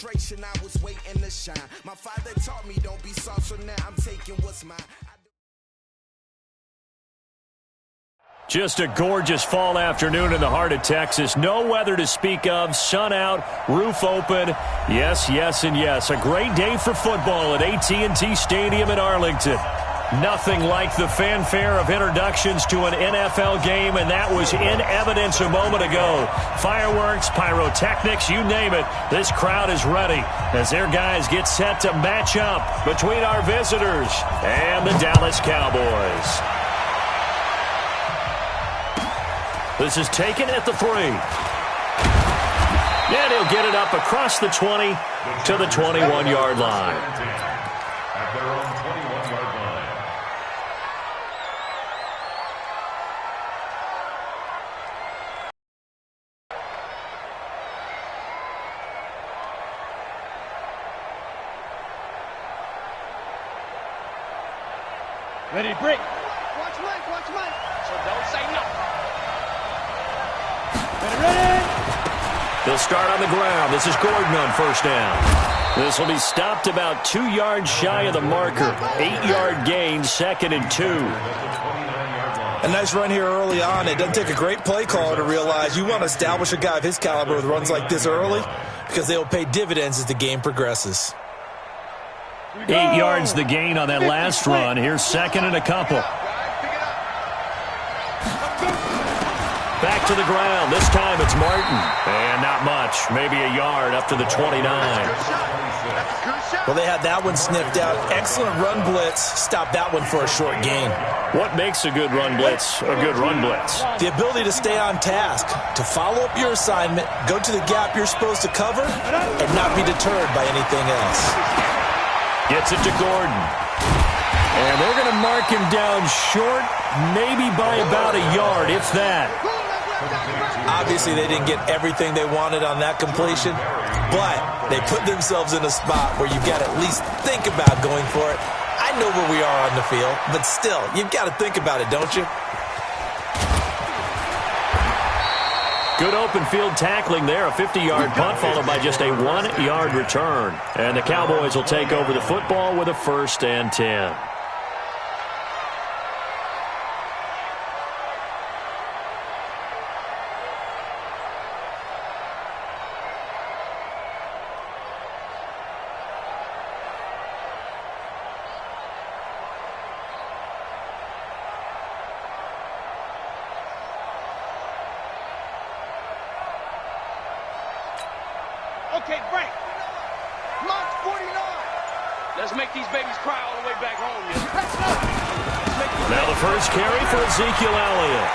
celebration, I was waiting to shine. My father taught me don't be soft, so now I'm taking what's mine. Just a gorgeous fall afternoon in the heart of Texas. No weather to speak of. Sun out, roof open. Yes, yes, and yes. A great day for football at AT&T Stadium in Arlington. Nothing like the fanfare of introductions to an NFL game, and that was in evidence a moment ago. Fireworks, pyrotechnics, you name it. This crowd is ready as their guys get set to match up between our visitors and the Dallas Cowboys. This is taken at the 3. And he'll get it up across the 20 to the 21-yard line. At their own 21-yard line. Ready to break. Watch Mike. So don't say nothing. They'll start on the ground. This is Gordon on first down. This will be stopped about 2 yards shy of the marker. 8-yard gain, 2nd and 2. A nice run here early on. It doesn't take a great play caller to realize you want to establish a guy of his caliber with runs like this early because they will pay dividends as the game progresses. 8 yards the gain on that last run. Here's 2nd and a couple. Back to the ground. This time it's Martin. And not much. Maybe a yard up to the 29. Well, they had that one sniffed out. Excellent run blitz. Stop that one for a short gain. What makes a good run blitz a good run blitz? The ability to stay on task, to follow up your assignment, go to the gap you're supposed to cover, and not be deterred by anything else. Gets it to Gordon. And they're going to mark him down short, maybe by about a yard, if that. Obviously, they didn't get everything they wanted on that completion, but they put themselves in a spot where you've got to at least think about going for it. I know where we are on the field, but still, you've got to think about it, don't you? Good open field tackling there. A 50-yard punt followed by just a 1-yard return. And the Cowboys will take over the football with a 1st and 10. Okay, break. Mark 49. Let's make these babies cry all the way back home, Now the first carry for Ezekiel Elliott.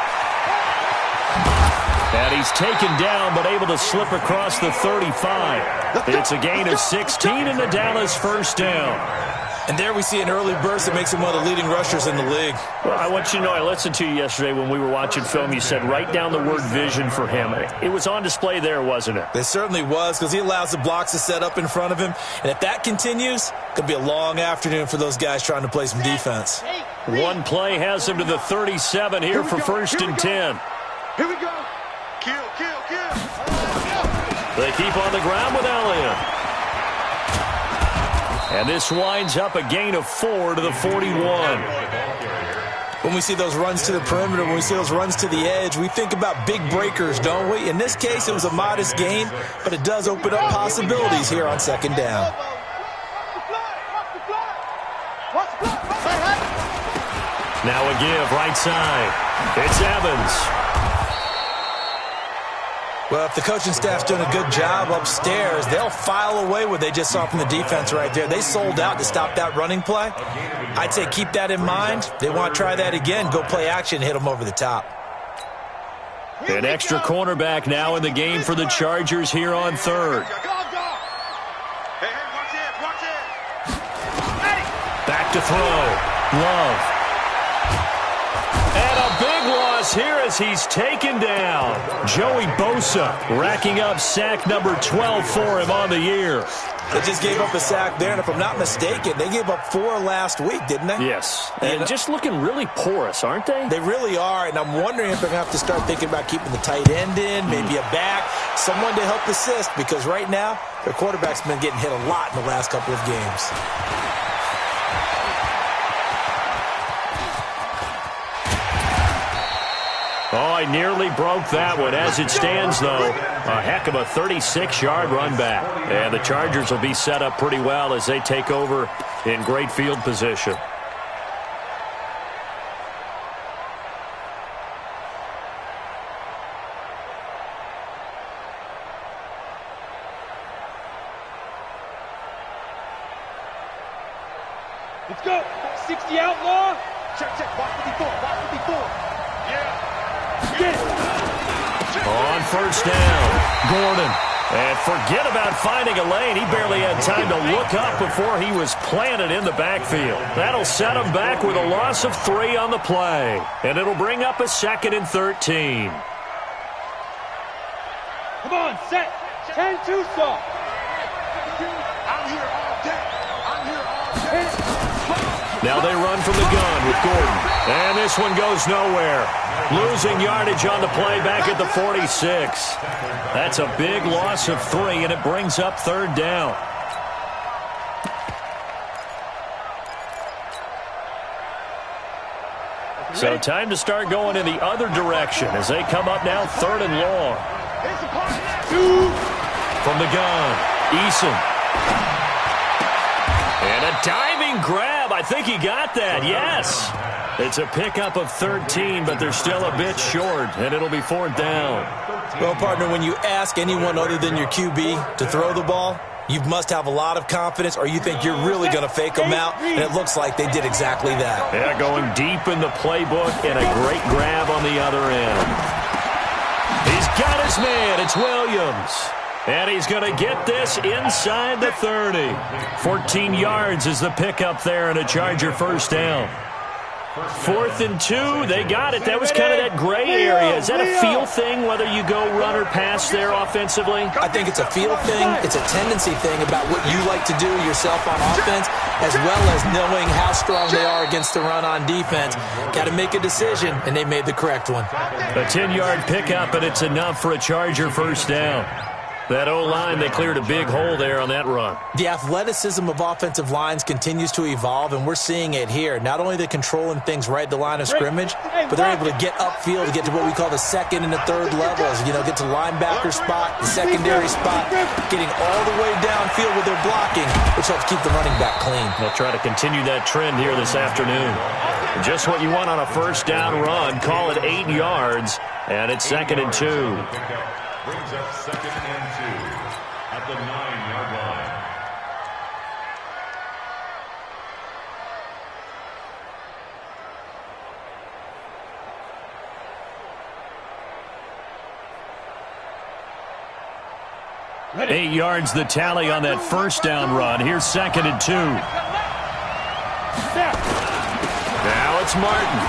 And he's taken down but able to slip across the 35. It's a gain of 16 and the Dallas 1st down. And there we see an early burst that makes him one of the leading rushers in the league. Well, I want you to know, I listened to you yesterday when we were watching film. You said write down the word vision for him. It was on display there, wasn't it? It certainly was, because he allows the blocks to set up in front of him. And if that continues, it could be a long afternoon for those guys trying to play some defense. One play has him to the 37 here for 1st and 10. Here we go. Kill. They keep on the ground with Elliott. And this winds up a gain of 4 to the 41. When we see those runs to the perimeter, when we see those runs to the edge, we think about big breakers, don't we? In this case, it was a modest gain, but it does open up possibilities here on 2nd down. Now a give right side. It's Evans. Well, if the coaching staff's doing a good job upstairs, they'll file away what they just saw from the defense right there. They sold out to stop that running play. I'd say keep that in mind. They want to try that again. Go play action, hit them over the top. An extra cornerback now in the game for the Chargers here on 3rd. Back to throw. Love. And a big loss here as he's taken down. Joey Bosa racking up sack number 12 for him on the year. They just gave up a sack there, and if I'm not mistaken, they gave up 4 last week, didn't they? Yes, and just looking really porous, aren't they? They really are, and I'm wondering if they're going to have to start thinking about keeping the tight end in, maybe a back, someone to help assist, because right now, their quarterback's been getting hit a lot in the last couple of games. Oh, I nearly broke that one. As it stands, though, a heck of a 36-yard run back. And the Chargers will be set up pretty well as they take over in great field position. Let's go. 60 outlaw. Check, check. Watch 54. Watch 54. Yeah. Get it. On first down, Gordon. And forget about finding a lane. He barely had time to look up before he was planted in the backfield. That'll set him back with a loss of 3 on the play. And it'll bring up a 2nd and 13. Come on, set. 10-2 stop. I'm here all day. I'm here all day. Now they run from the gun with Gordon. And this one goes nowhere. Losing yardage on the play back at the 46. That's a big loss of 3, and it brings up 3rd down. So time to start going in the other direction as they come up now 3rd and long. From the gun, Eason. And a diving grab. I think he got that, yes. It's a pickup of 13, but they're still a bit short, and it'll be 4th down. Well, partner, when you ask anyone other than your QB to throw the ball, you must have a lot of confidence, or you think you're really going to fake them out, and it looks like they did exactly that. Yeah, going deep in the playbook, and a great grab on the other end. He's got his man. It's Williams. And he's going to get this inside the 30. 14 yards is the pickup there, and a Charger first down. 4th and 2, they got it. That was kind of that gray area. Is that a feel thing, whether you go run or pass there offensively? I think it's a feel thing. It's a tendency thing about what you like to do yourself on offense, as well as knowing how strong they are against the run on defense. Got to make a decision, and they made the correct one. A 10-yard pickup, and it's enough for a Charger first down. That O-line, they cleared a big hole there on that run. The athleticism of offensive lines continues to evolve, and we're seeing it here. Not only are they controlling things right at the line of scrimmage, but they're able to get upfield to get to what we call the 2nd and the 3rd levels. You know, get to linebacker spot, the secondary spot, getting all the way downfield with their blocking, which helps keep the running back clean. They'll try to continue that trend here this afternoon. Just what you want on a first down run. Call it 8 yards, and it's 2nd and 2. Brings up 2nd and 2 at the 9-yard line. Ready. 8 yards the tally on that first down run. Here's 2nd and 2. Now it's Martin.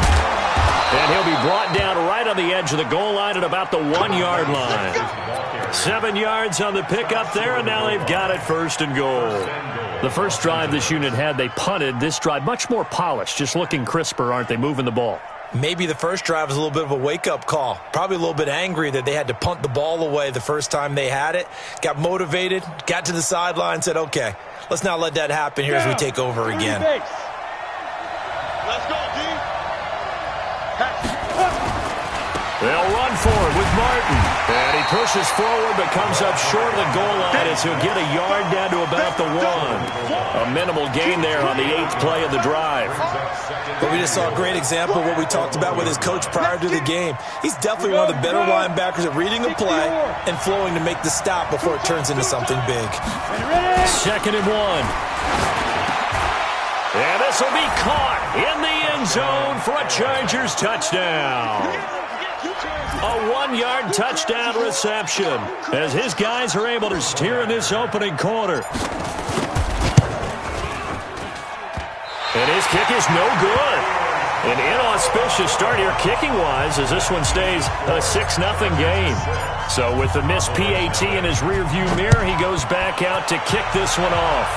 And he'll be brought down right on the edge of the goal line at about the 1-yard line. 7 yards on the pickup there, and now they've got it 1st and goal. The first drive this unit had, they punted. This drive, much more polished, just looking crisper, aren't they, moving the ball? Maybe the first drive was a little bit of a wake-up call. Probably a little bit angry that they had to punt the ball away the first time they had it. Got motivated, got to the sideline, said, okay, let's not let that happen here as we take over again. Let's go, D. They'll run for it with Martin. And he pushes forward but comes up short of the goal line as he'll get a yard down to about the 1. A minimal gain there on the 8th play of the drive. But we just saw a great example of what we talked about with his coach prior to the game. He's definitely one of the better linebackers at reading a play and flowing to make the stop before it turns into something big. 2nd and 1. And this will be caught in the end zone for a Chargers touchdown. A 1-yard touchdown reception as his guys are able to steer in this opening quarter. And his kick is no good. An inauspicious start here kicking-wise as this one stays a 6-0 game. So with the missed PAT in his rearview mirror, he goes back out to kick this one off.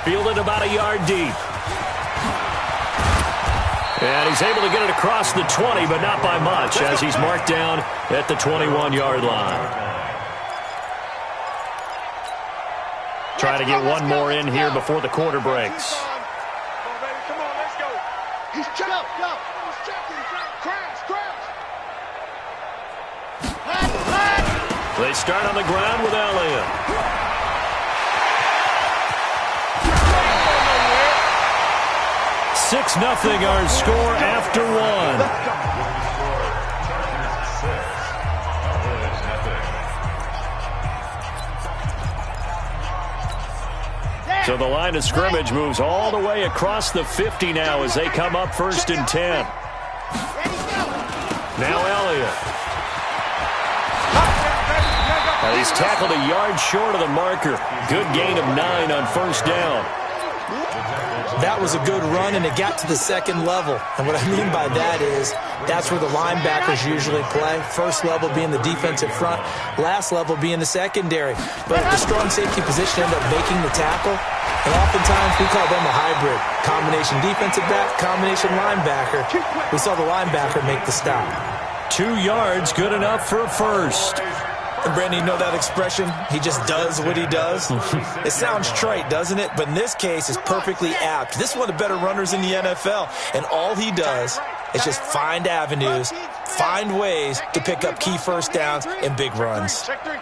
Fielded about a yard deep. And he's able to get it across the 20, but not by much, as he's marked down at the 21-yard line. Trying to get one more in here before the quarter breaks. He's checking. Go. He's checking. Crash. They start on the ground with Elliott. 6-0 our score after one. So the line of scrimmage moves all the way across the 50 now as they come up 1st and 10. Now Elliott. And he's tackled a yard short of the marker. Good gain of 9 on 1st down. That was a good run, and it got to the second level. And what I mean by that is that's where the linebackers usually play. First level being the defensive front, last level being the secondary. But the strong safety position ended up making the tackle. And oftentimes we call them a hybrid. Combination defensive back, combination linebacker. We saw the linebacker make the stop. 2 yards, good enough for a first. And Brandon, you know that expression? He just does what he does. It sounds trite, doesn't it? But in this case, it's perfectly apt. This is one of the better runners in the NFL. And all he does is just find avenues, find ways to pick up key first downs and big runs. Check three.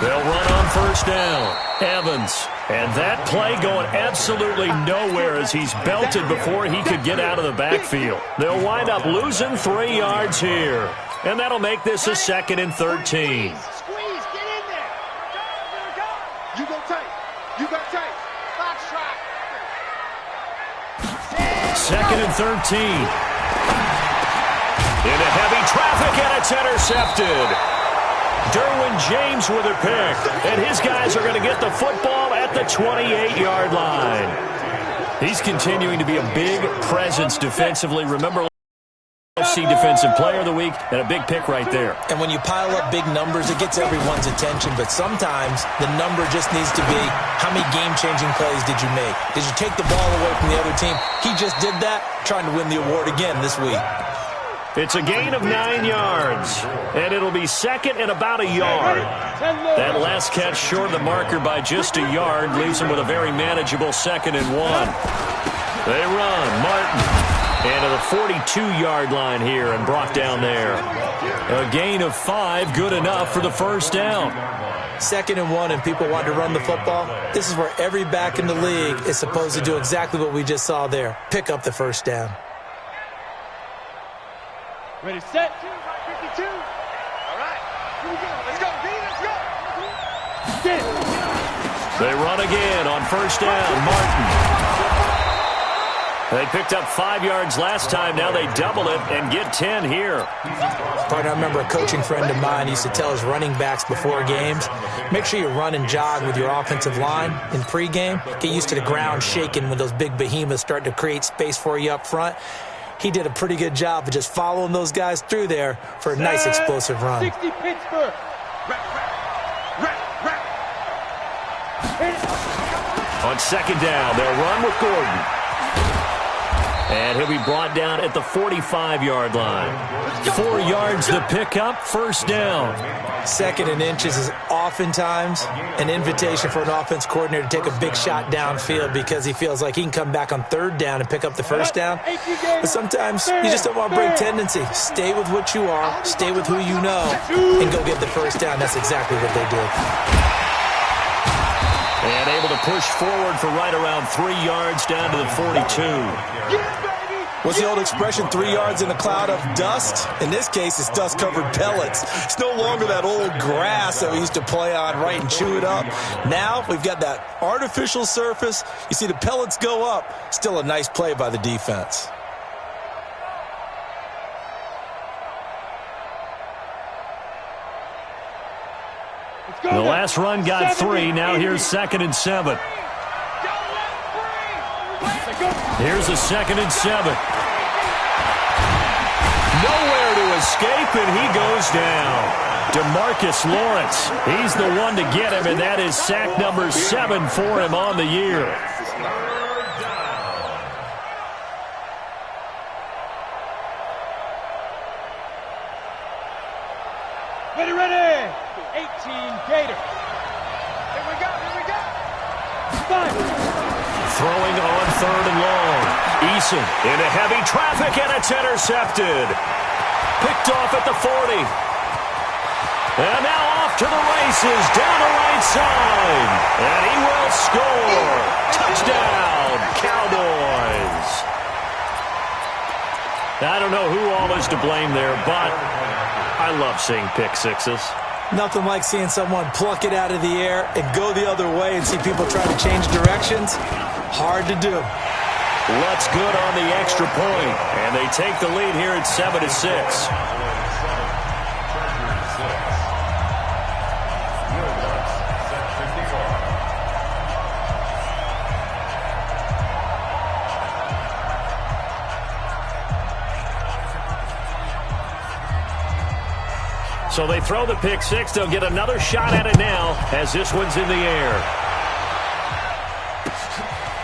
They'll run on 1st down. Evans. And that play going absolutely nowhere as he's belted before he could get out of the backfield. They'll wind up losing 3 yards here. And that'll make this a 2nd and 13. Squeeze, get in there. You go tight. Box trap. 2nd and 13. Into heavy traffic, and it's intercepted. Derwin James with a pick, and his guys are going to get the football at the 28-yard line. He's continuing to be a big presence defensively. Remember, FC Defensive Player of the Week, and a big pick right there. And when you pile up big numbers, it gets everyone's attention, but sometimes the number just needs to be how many game-changing plays did you make? Did you take the ball away from the other team? He just did that, trying to win the award again this week. It's a gain of 9 yards, and it'll be 2nd and about a yard. That last catch short of the marker by just a yard leaves him with a very manageable 2nd and 1. They run. Martin into the 42-yard line here and brought down there. A gain of 5, good enough for the 1st down. 2nd and 1, and people want to run the football. This is where every back in the league is supposed to do exactly what we just saw there. Pick up the 1st down. Ready, set. 52. All right. Here we go. Let's go, D. Let's go. They run again on 1st down. Martin. They picked up 5 yards last time. Now they double it and get 10 here. Partner, I remember a coaching friend of mine used to tell his running backs before games, make sure you run and jog with your offensive line in pregame. Get used to the ground shaking when those big behemoths start to create space for you up front. He did a pretty good job of just following those guys through there for a nice explosive run. 60 Pittsburgh. On 2nd down, they'll run with Gordon. And he'll be brought down at the 45-yard line. 4 yards to pick up, 1st down. 2nd and inches is oftentimes an invitation for an offense coordinator to take a big shot downfield because he feels like he can come back on 3rd down and pick up the 1st down. But sometimes you just don't want to break tendency. Stay with what you are, stay with who you know, and go get the 1st down. That's exactly what they did. And able to push forward for right around 3 yards down to the 42. What's the old expression, 3 yards in a cloud of dust? In this case, it's dust-covered pellets. It's no longer that old grass that we used to play on, right, and chew it up. Now we've got that artificial surface. You see the pellets go up. Still a nice play by the defense. The last run got 3. Now here's 2nd and 7. Here's a 2nd and 7. Nowhere to escape, and he goes down. DeMarcus Lawrence, he's the one to get him, and that is sack number 7 for him on the year. Ready. 18 Gator. Here we go. 5. Throwing on 3rd and long. Eason into heavy traffic, and it's intercepted. Picked off at the 40. And now off to the races, down the right side. And he will score. Touchdown, Cowboys. I don't know who all is to blame there, but I love seeing pick sixes. Nothing like seeing someone pluck it out of the air and go the other way and see people try to change directions. Hard to do. Lutz good on the extra point, and they take the lead here at 7-6. So they throw the pick six. They'll get another shot at it now as this one's in the air.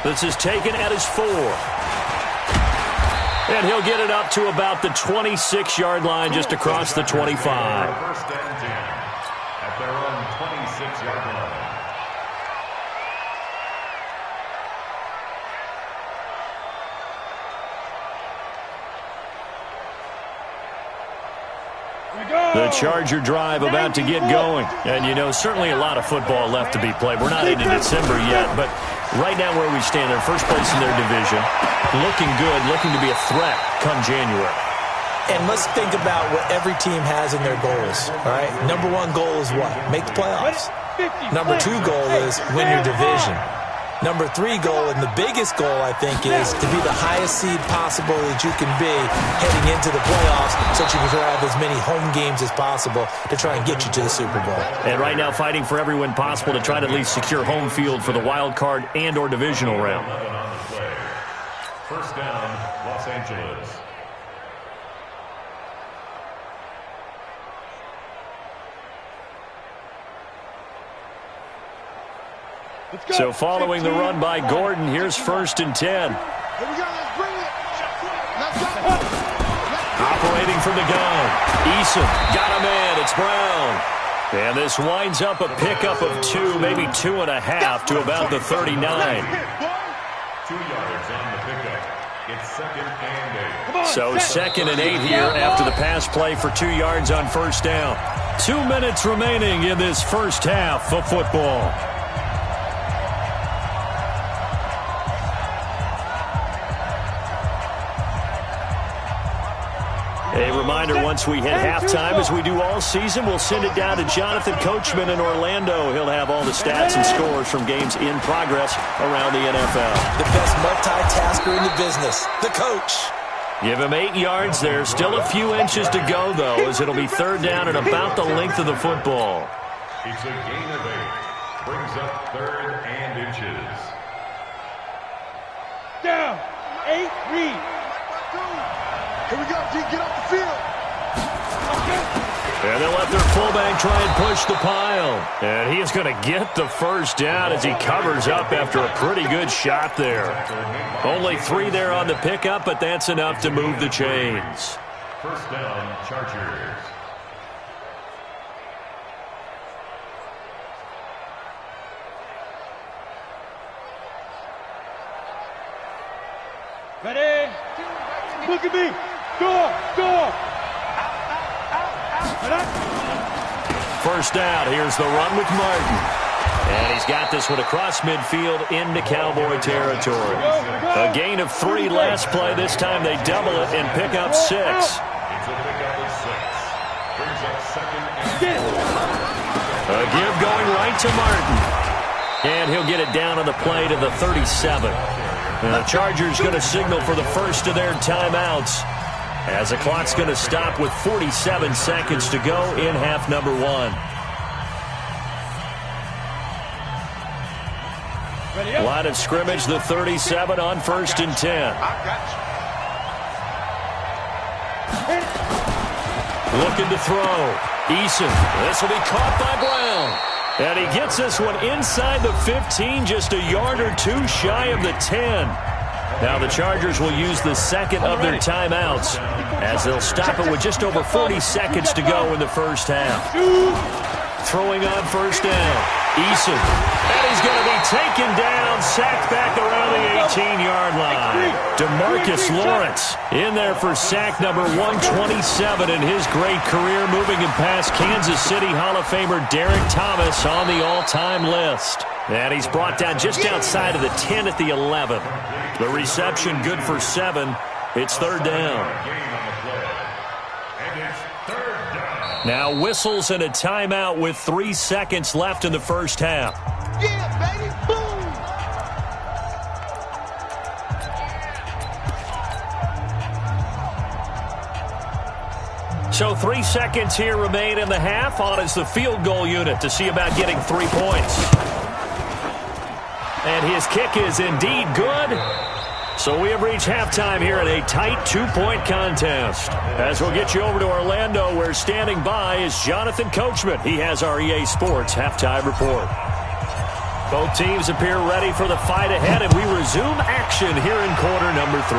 This is taken at his 4. And he'll get it up to about the 26-yard line, just across the 25. First and 10 at their own 26-yard line. The Charger drive about to get going. And, you know, certainly a lot of football left to be played. We're not into December yet, but right now where we stand, they're first place in their division. Looking good, looking to be a threat come January. And let's think about what every team has in their goals, all right? Number 1 goal is what? Make the playoffs. Number 2 goal is win your division. Number 3 goal, and the biggest goal, I think, is to be the highest seed possible that you can be heading into the playoffs so that you can have as many home games as possible to try and get you to the Super Bowl. And right now fighting for every win possible to try to at least secure home field for the wild card and or divisional round. First down, Los Angeles. So following the run by Gordon, here's 1st and 10. Here we go, let's bring it. Let's go. Operating from the gun. Eason got a man. It's Brown. And this winds up a pickup of 2, maybe 2.5 to about the 39. 2 yards on the pickup. It's 2nd and 8. So 2nd and 8 here after the pass play for 2 yards on 1st down. 2 minutes remaining in this first half of football. A reminder, once we hit halftime, as we do all season, we'll send it down to Jonathan Coachman in Orlando. He'll have all the stats and scores from games in progress around the NFL. The best multitasker in the business, the coach. Give him 8 yards there. Still a few inches to go, though, as it'll be 3rd down and about the length of the football. It's a gain of 8. Brings up 3rd and inches. Down. 8, read. Here we go, D, get off the field. And they'll let their fullback try and push the pile. And he is going to get the 1st down as he covers up after a pretty good shot there. Only 3 there on the pickup, but that's enough to move the chains. First down, Chargers. Ready? Look at me. Go. 1st down. Here's the run with Martin. And he's got this one across midfield into Cowboy territory. A gain of 3 last play. This time they double it and pick up 6. It's a pickup of 6. Brings up 2nd and 8. A give going right to Martin. And he'll get it down on the play to the 37. And the Chargers going to signal for the first of their timeouts, as the clock's going to stop with 47 seconds to go in half number 1. Line of scrimmage, the 37 on 1st and 10. Looking to throw. Eason. This will be caught by Brown. And he gets this one inside the 15, just a yard or two shy of the 10. Now the Chargers will use the second of their timeouts as they'll stop it with just over 40 seconds to go in the first half. Throwing on 1st down. Eason. And he's going to be taken down, sacked back around the 18-yard line. DeMarcus Lawrence in there for sack number 127 in his great career, moving him past Kansas City Hall of Famer Derek Thomas on the all-time list. And he's brought down just outside of the 10 at the 11. The reception good for 7. It's 3rd down. Now whistles and a timeout with 3 seconds left in the first half. Yeah, baby, boom! So 3 seconds here remain in the half. On is the field goal unit to see about getting 3 points. And his kick is indeed good. So we have reached halftime here in a tight 2-point contest. As we'll get you over to Orlando, where standing by is Jonathan Coachman. He has our EA Sports halftime report. Both teams appear ready for the fight ahead, and we resume action here in quarter number 3.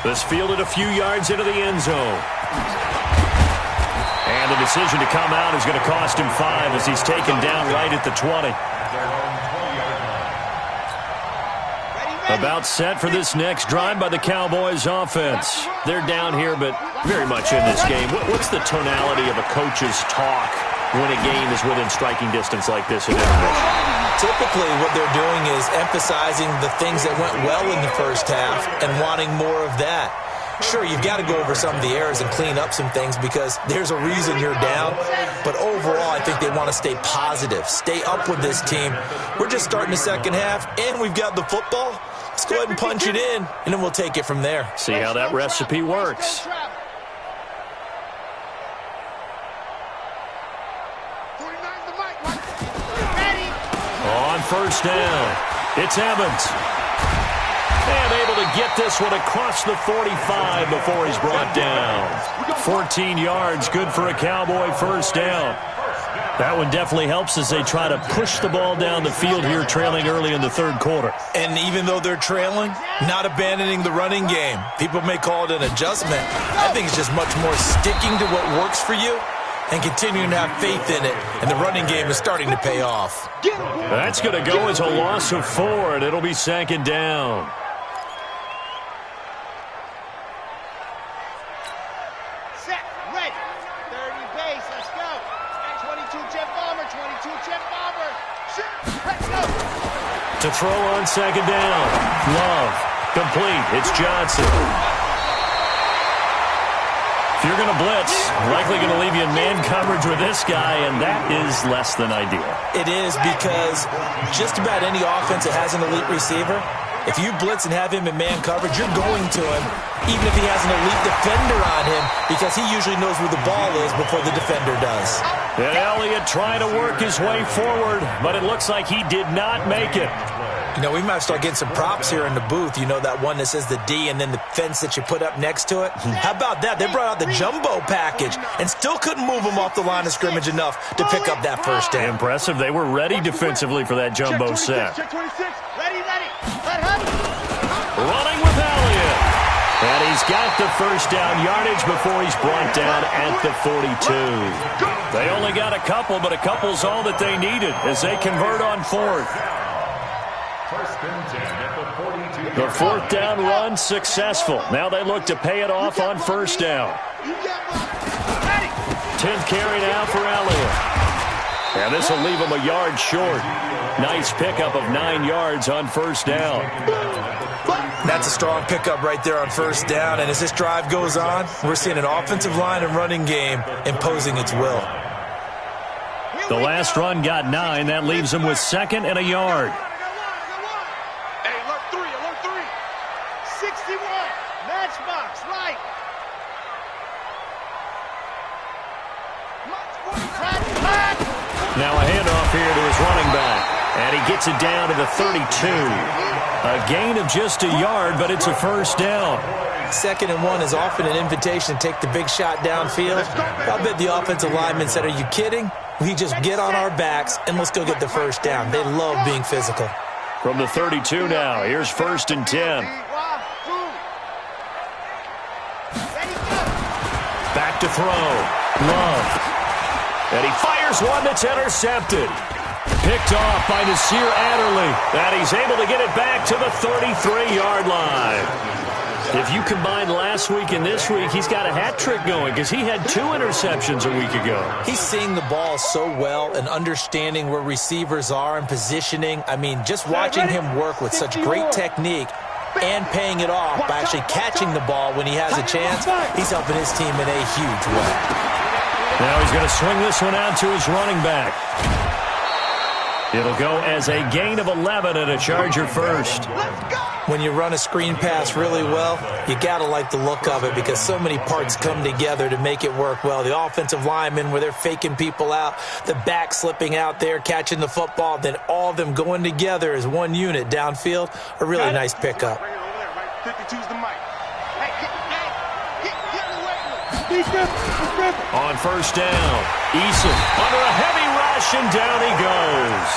This fielded a few yards into the end zone. And the decision to come out is going to cost him 5 as he's taken down right at the 20. About set for this next drive by the Cowboys offense. They're down here, but very much in this game. What's the tonality of a coach's talk when a game is within striking distance like this in intermission? Typically, what they're doing is emphasizing the things that went well in the first half and wanting more of that. Sure, you've got to go over some of the errors and clean up some things because there's a reason you're down. But overall, I think they want to stay positive, stay up with this team. We're just starting the second half, and we've got the football. Let's go ahead and punch it in, and then we'll take it from there. See how that recipe works. On 1st down, it's Evans. And able to get this one across the 45 before he's brought down. 14 yards, good for a Cowboy 1st down. That one definitely helps as they try to push the ball down the field here, trailing early in the 3rd quarter. And even though they're trailing, not abandoning the running game. People may call it an adjustment. I think it's just much more sticking to what works for you and continuing to have faith in it. And the running game is starting to pay off. That's going to go as a loss of 4, and it'll be 2nd down. To throw on 2nd down. Love. Complete. It's Johnson. If you're going to blitz, likely going to leave you in man coverage with this guy, and that is less than ideal. It is because just about any offense that has an elite receiver, if you blitz and have him in man coverage, you're going to him, even if he has an elite defender on him, because he usually knows where the ball is before the defender does. And Elliott trying to work his way forward, but it looks like he did not make it. You know, we might start getting some props here in the booth. You know, that one that says the D and then the fence that you put up next to it? How about that? They brought out the jumbo package and still couldn't move them off the line of scrimmage enough to pick up that 1st down. Impressive. They were ready defensively for that jumbo sack. Running with Elliott. And he's got the 1st down yardage before he's brought down at the 42. They only got a couple, but a couple's all that they needed as they convert on 4th. The 4th down run successful. Now they look to pay it off on 1st down. 10th carry now for Elliott. And this will leave him a yard short. Nice pickup of 9 yards on 1st down. That's a strong pickup right there on 1st down. And as this drive goes on, we're seeing an offensive line and running game imposing its will. The last run got 9. That leaves him with 2nd and a yard. Hey, alert 3, alert 3. 61, matchbox, right. Now a handoff here to his running back. And he gets it down to the 32. A gain of just a yard, but it's a first down. 2nd and 1 is often an invitation to take the big shot downfield. I bet the offensive lineman said, are you kidding? We just get on our backs and let's go get the first down. They love being physical. From the 32 now, here's 1st and 10. Back to throw. Love. And he fires one that's intercepted. Picked off by Nasir Adderley. And he's able to get it back to the 33-yard line. If you combine last week and this week, he's got a hat trick going because he had 2 interceptions a week ago. He's seeing the ball so well and understanding where receivers are and positioning. I mean, just watching him work with such great technique and paying it off by actually catching the ball when he has a chance, he's helping his team in a huge way. Now he's going to swing this one out to his running back. It'll go as a gain of 11 and a Charger first. When you run a screen pass really well, you got to like the look of it because so many parts come together to make it work well. The offensive linemen, where they're faking people out, the back slipping out there, catching the football, then all of them going together as one unit downfield, a really nice pickup. 52's the mic. On first down, Eason under a heavy rush, and down he goes.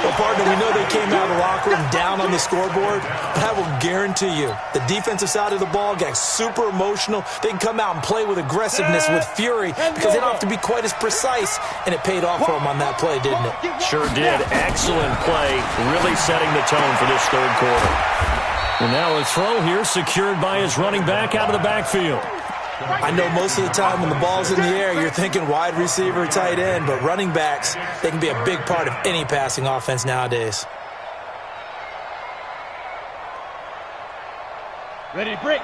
Well, partner, we know they came out of the locker room down on the scoreboard, but I will guarantee you the defensive side of the ball got super emotional. They can come out and play with aggressiveness, with fury, because they don't have to be quite as precise, and it paid off for them on that play, didn't it? Sure did. Excellent play, really setting the tone for this third quarter. And now a throw here secured by his running back out of the backfield. I know most of the time when the ball's in the air, you're thinking wide receiver, tight end, but running backs, they can be a big part of any passing offense nowadays. Ready to break.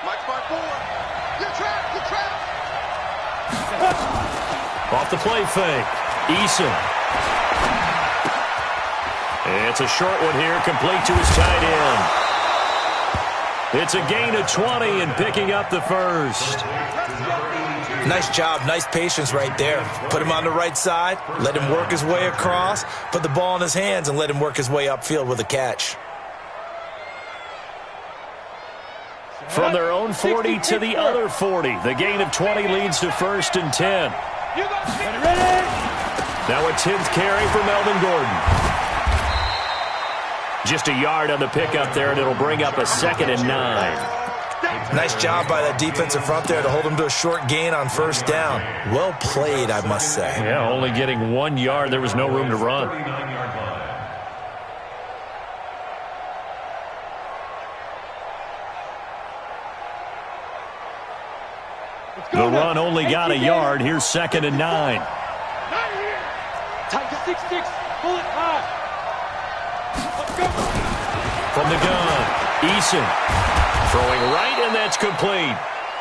Mike's by 4. You're trapped. Off the play fake. Eason. It's a short one here, complete to his tight end. It's a gain of 20 and picking up the first. Nice job, nice patience right there. Put him on the right side, let him work his way across, put the ball in his hands, and let him work his way upfield with a catch. From their own 40 to the other 40. The gain of 20 leads to 1st and 10. Now a 10th carry for Melvin Gordon. Just a yard on the pickup there, and it'll bring up a 2nd and 9. Nice job by that defensive front there to hold him to a short gain on first down. Well played, I must say. Yeah, only getting 1 yard. There was no room to run. The run only got a yard. Here's 2nd and 9. Tight to 6-6. Pull it high. From the gun, Eason throwing right, and that's complete.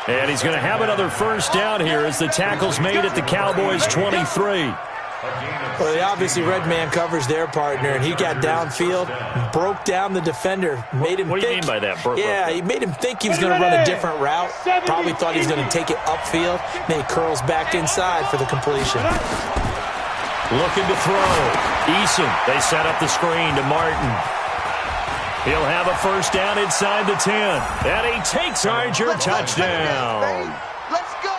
And he's going to have another first down here as the tackle's made at the Cowboys' 23. Well, they obviously red man covers their partner, and he got downfield, broke down the defender, made him What do you mean by that? He made him think he was going to run a different route. Probably thought he was going to take it upfield, and he curls back inside for the completion. Looking to throw. Eason, they set up the screen to Martin. He'll have a first down inside the 10. And he takes Charger touchdown.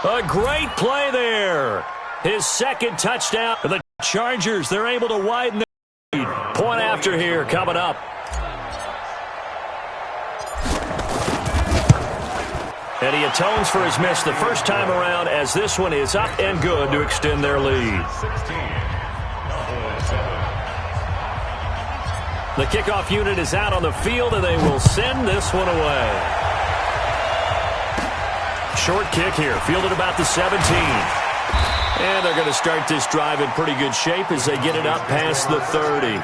A great play there. His 2nd touchdown. The Chargers, they're able to widen the lead. Point after here coming up. And he atones for his miss the first time around as this one is up and good to extend their lead. The kickoff unit is out on the field, and they will send this one away. Short kick here, fielded about the 17. And they're going to start this drive in pretty good shape as they get it up past the 30.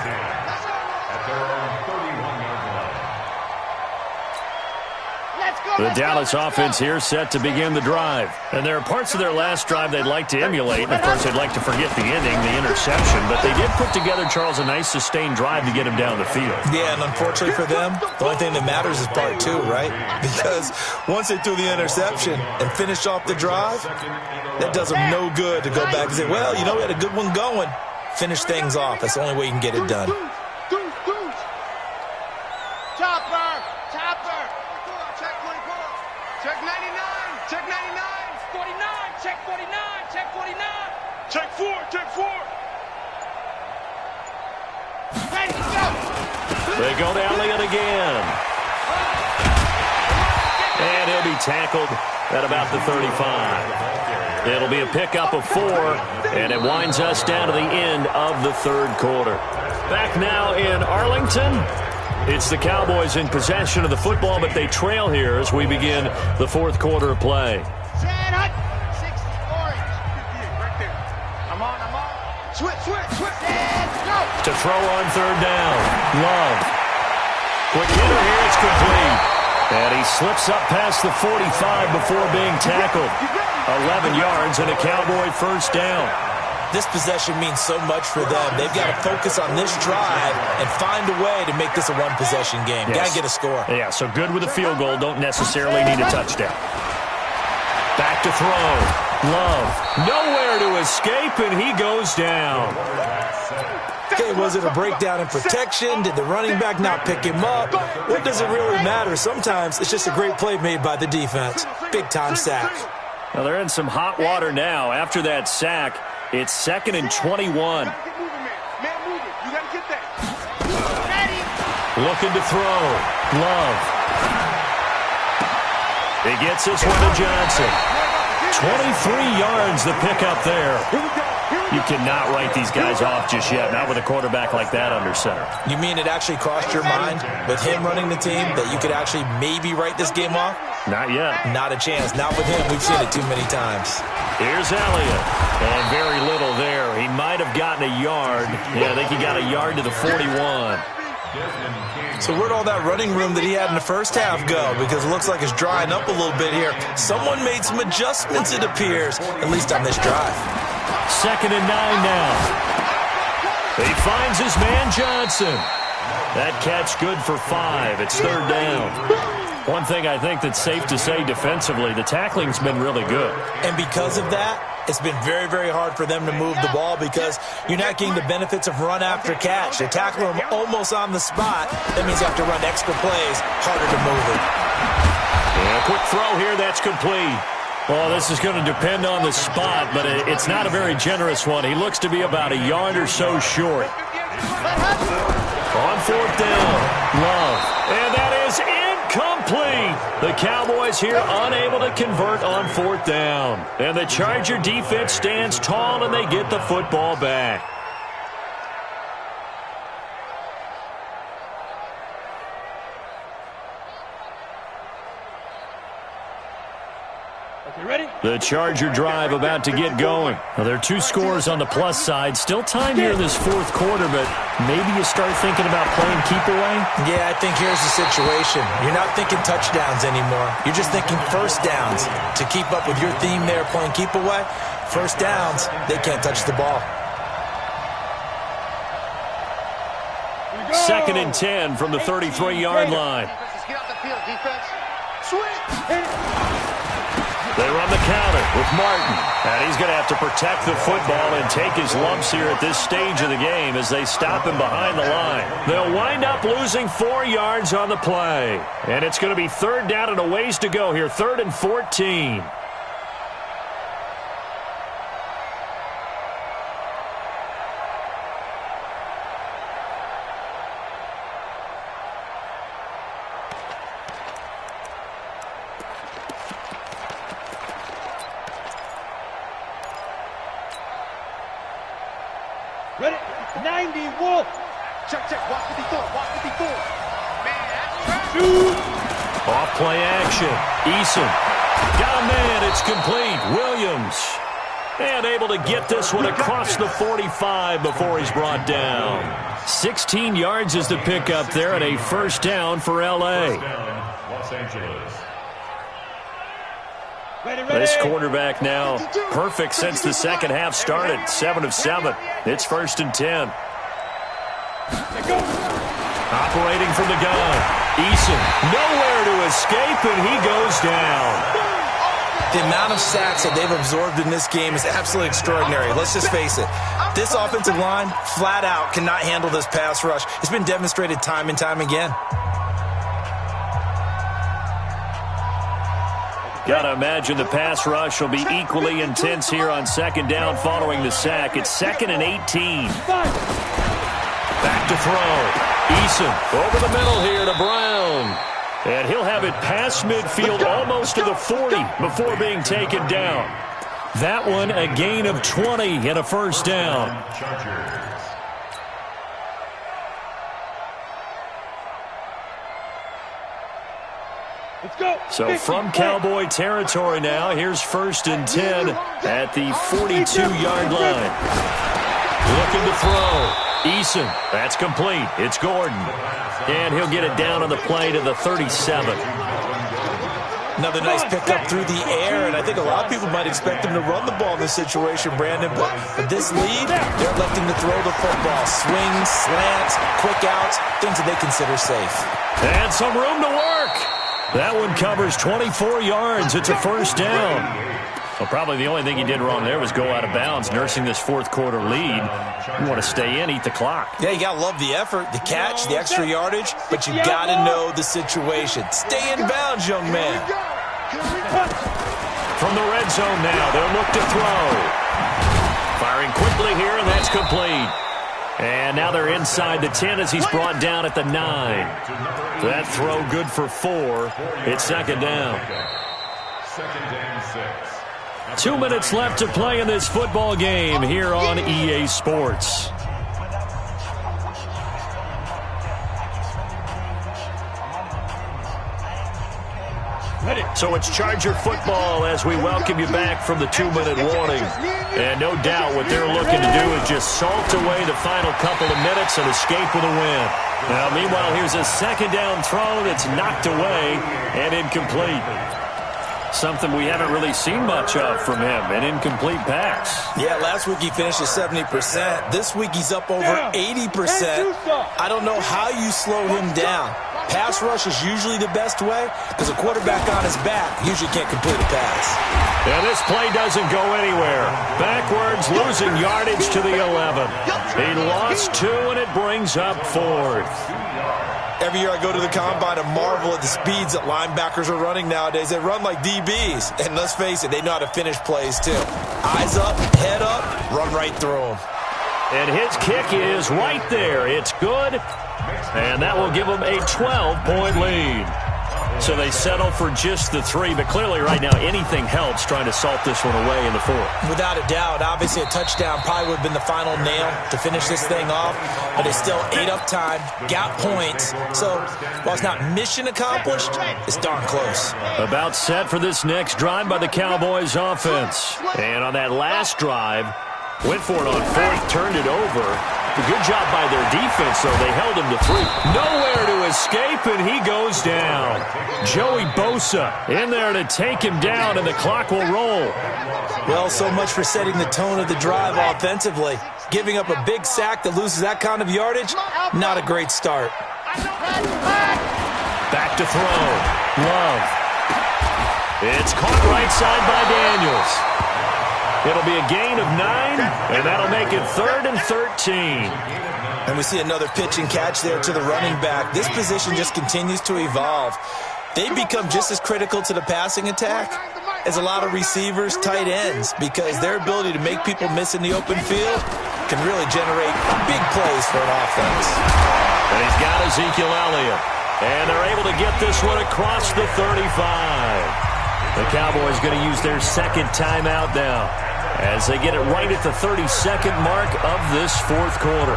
The Dallas offense here set to begin the drive. And there are parts of their last drive they'd like to emulate. And, of course, they'd like to forget the ending, the interception. But they did put together, Charles, a nice sustained drive to get him down the field. Yeah, and unfortunately for them, the only thing that matters is part 2, right? Because once they threw the interception and finished off the drive, that does them no good to go back and say, well, you know, we had a good one going. Finish things off. That's the only way you can get it done. Chopper! Chopper! Check 24. Check 99. Check 99. 49. Check 49. Check 49. Check 4. Check 4. Ready, go! They go to Elliott again. And he'll be tackled at about the 35. It'll be a pickup of 4, and it winds us down to the end of the third quarter. Back now in Arlington. It's the Cowboys in possession of the football, but they trail here as we begin the fourth quarter of play. 60 orange. Right there. I'm on. Switch. And go. To throw on third down. Love. Quick hitter here. It's complete. And he slips up past the 45 before being tackled. 11 yards and a Cowboy first down. This possession means so much for them. They've got to focus on this drive and find a way to make this a one-possession game. Yes. Got to get a score. Yeah, so good with a field goal. Don't necessarily need a touchdown. Back to throw. Love. Nowhere to escape, and he goes down. Okay, was it a breakdown in protection? Did the running back not pick him up? What does it really matter? Sometimes it's just a great play made by the defense. Big-time sack. Well, they're in some hot water now. After that sack, it's 2nd and 21. Man, move it. You got to get that. Looking to throw. Love. He gets this one to Johnson. 23 yards the pickup there. You cannot write these guys off just yet, not with a quarterback like that under center. You mean it actually crossed your mind with him running the team that you could actually maybe write this game off? Not yet. Not a chance. Not with him. We've seen it too many times. Here's Elliott. And very little there. He might have gotten a yard. Yeah, I think he got a yard to the 41. So where'd all that running room that he had in the first half go? Because it looks like it's drying up a little bit here. Someone made some adjustments, it appears, at least on this drive. 2nd and 9 now. He finds his man Johnson. That catch good for 5. It's third down. One thing I think that's safe to say defensively, the tackling's been really good. And because of that, it's been very, very hard for them to move the ball because you're not getting the benefits of run after catch. They tackle him almost on the spot. That means you have to run extra plays, harder to move it. Yeah, quick throw here, that's complete. Well, this is going to depend on the spot, but it's not a very generous one. He looks to be about a yard or so short. On fourth down, Love. And that is incomplete. The Cowboys here unable to convert on fourth down. And the Charger defense stands tall, and they get the football back. The Charger drive about to get going. Well, there are 2 scores on the plus side. Still time here in this fourth quarter, but maybe you start thinking about playing keep away? Yeah, I think here's the situation. You're not thinking touchdowns anymore. You're just thinking first downs. To keep up with your theme there, playing keep away, first downs, they can't touch the ball. 2nd and 10 from the 33-yard line. Get off the field, defense. Swing. They run the counter with Martin. And he's going to have to protect the football and take his lumps here at this stage of the game as they stop him behind the line. They'll wind up losing 4 yards on the play. And it's going to be third down and a ways to go here. 3rd and 14. Ready? 90, Wolf. Check. Walk 54. Man, that's right. Off play action. Eason. Got a man. It's complete. Williams. And able to get this one across the 45 before he's brought down. 16 yards is the pickup there and a first down for L.A. Los Angeles. This quarterback now perfect since the second half started. 7 of 7. It's 1st and 10. Operating from the gun. Eason nowhere to escape, and he goes down. The amount of sacks that they've absorbed in this game is absolutely extraordinary. Let's just face it. This offensive line, flat out, cannot handle this pass rush. It's been demonstrated time and time again. Gotta imagine the pass rush will be equally intense here on second down following the sack. It's 2nd and 18. Back to throw. Eason over the middle here to Brown. And he'll have it past midfield almost to the 40 before being taken down. That one a gain of 20 and a first down. So from Cowboy territory now, here's 1st and 10 at the 42-yard line. Looking to throw. Eason, that's complete. It's Gordon. And he'll get it down on the play to the 37. Another nice pickup through the air, and I think a lot of people might expect him to run the ball in this situation, Brandon, but with this lead, they're electing to throw the football. Swings, slants, quick outs, things that they consider safe. And some room to work. That one covers 24 yards. It's a first down. Well, probably the only thing he did wrong there was go out of bounds, nursing this fourth-quarter lead. You want to stay in, eat the clock. Yeah, you got to love the effort, the catch, the extra yardage, but you got to know the situation. Stay in bounds, young man. From the red zone now, they'll look to throw. Firing quickly here, and that's complete. And now they're inside the 10 as he's brought down at the 9. That throw good for 4. It's second down. 2nd and 6. 2 minutes left to play in this football game here on EA Sports. So it's Charger football as we welcome you back from the 2-minute warning. And no doubt what they're looking to do is just salt away the final couple of minutes and escape with a win. Now, meanwhile, here's a second down throw that's knocked away and incomplete. Something we haven't really seen much of from him, an incomplete pass. Yeah, last week he finished at 70%. This week he's up over 80%. I don't know how you slow him down. Pass rush is usually the best way because a quarterback on his back usually can't complete a pass. And this play doesn't go anywhere. Backwards, losing yardage to the 11. He lost 2, and it brings up 4th. Every year I go to the combine and marvel at the speeds that linebackers are running nowadays. They run like DBs. And let's face it, they know how to finish plays too. Eyes up, head up, run right through them. And his kick is right there. It's good. And that will give them a 12-point lead. So they settle for just the 3, but clearly right now anything helps trying to salt this one away in the 4th. Without a doubt, obviously a touchdown probably would have been the final nail to finish this thing off, but they still ate up time, got points. So while it's not mission accomplished, it's darn close. About set for this next drive by the Cowboys offense. And on that last drive, went for it on 4th, turned it over. A good job by their defense, though. They held him to 3. Nowhere to escape, and he goes down. Joey Bosa in there to take him down, and the clock will roll. Well, so much for setting the tone of the drive offensively. Giving up a big sack that loses that kind of yardage, not a great start. Back to throw. Love. It's caught right side by Daniels. It'll be a gain of 9, and that'll make it 3rd and 13. And we see another pitch and catch there to the running back. This position just continues to evolve. They become just as critical to the passing attack as a lot of receivers, tight ends, because their ability to make people miss in the open field can really generate big plays for an offense. And he's got Ezekiel Elliott. And they're able to get this one across the 35. The Cowboys going to use their second timeout now as they get it right at the 32nd mark of this 4th quarter.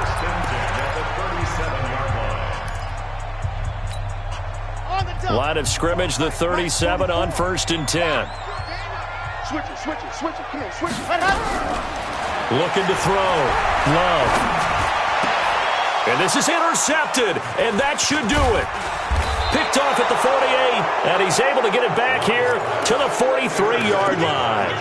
Line of scrimmage, the 37 on 1st and 10. Switch it. Come on, switch it. Looking to throw. Love. And this is intercepted, and that should do it. Picked off at the 48, and he's able to get it back here to the 43-yard line.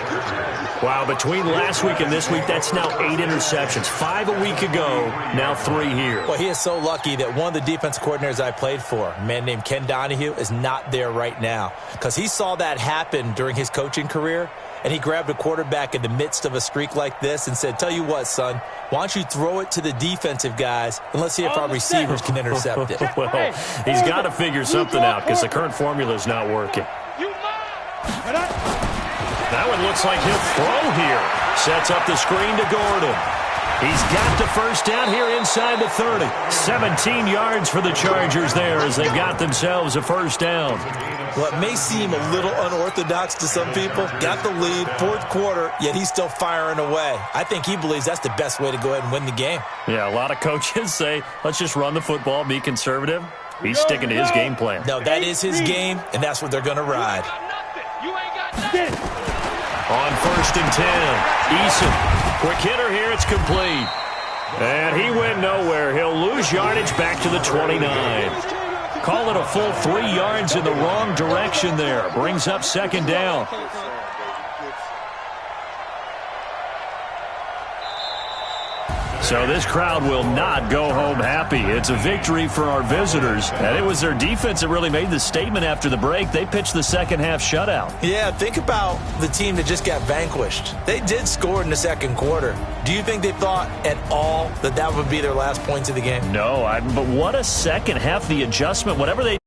Wow, between last week and this week, that's now 8 interceptions. 5 a week ago, now 3 here. Well, he is so lucky that one of the defense coordinators I played for, a man named Ken Donahue, is not there right now. Because he saw that happen during his coaching career, and he grabbed a quarterback in the midst of a streak like this and said, tell you what, son, why don't you throw it to the defensive guys, and let's see if our receivers can intercept it. Well, he's got to figure something out because the current formula is not working. That one looks like he'll throw here. Sets up the screen to Gordon. He's got the first down here inside the 30. 17 yards for the Chargers there as they've got themselves a first down. Well, it may seem a little unorthodox to some people. Got the lead, fourth quarter, yet he's still firing away. I think he believes that's the best way to go ahead and win the game. Yeah, a lot of coaches say, let's just run the football, be conservative. He's sticking to his game plan. No, that is his game, and that's what they're going to ride. On 1st and 10, Eason. Quick hitter here, it's complete. And he went nowhere. He'll lose yardage back to the 29. Call it a full 3 yards in the wrong direction there. Brings up 2nd down. So this crowd will not go home happy. It's a victory for our visitors. And it was their defense that really made the statement after the break. They pitched the second-half shutout. Yeah, think about the team that just got vanquished. They did score in the second quarter. Do you think they thought at all that that would be their last points of the game? No, but what a second half, the adjustment, whatever they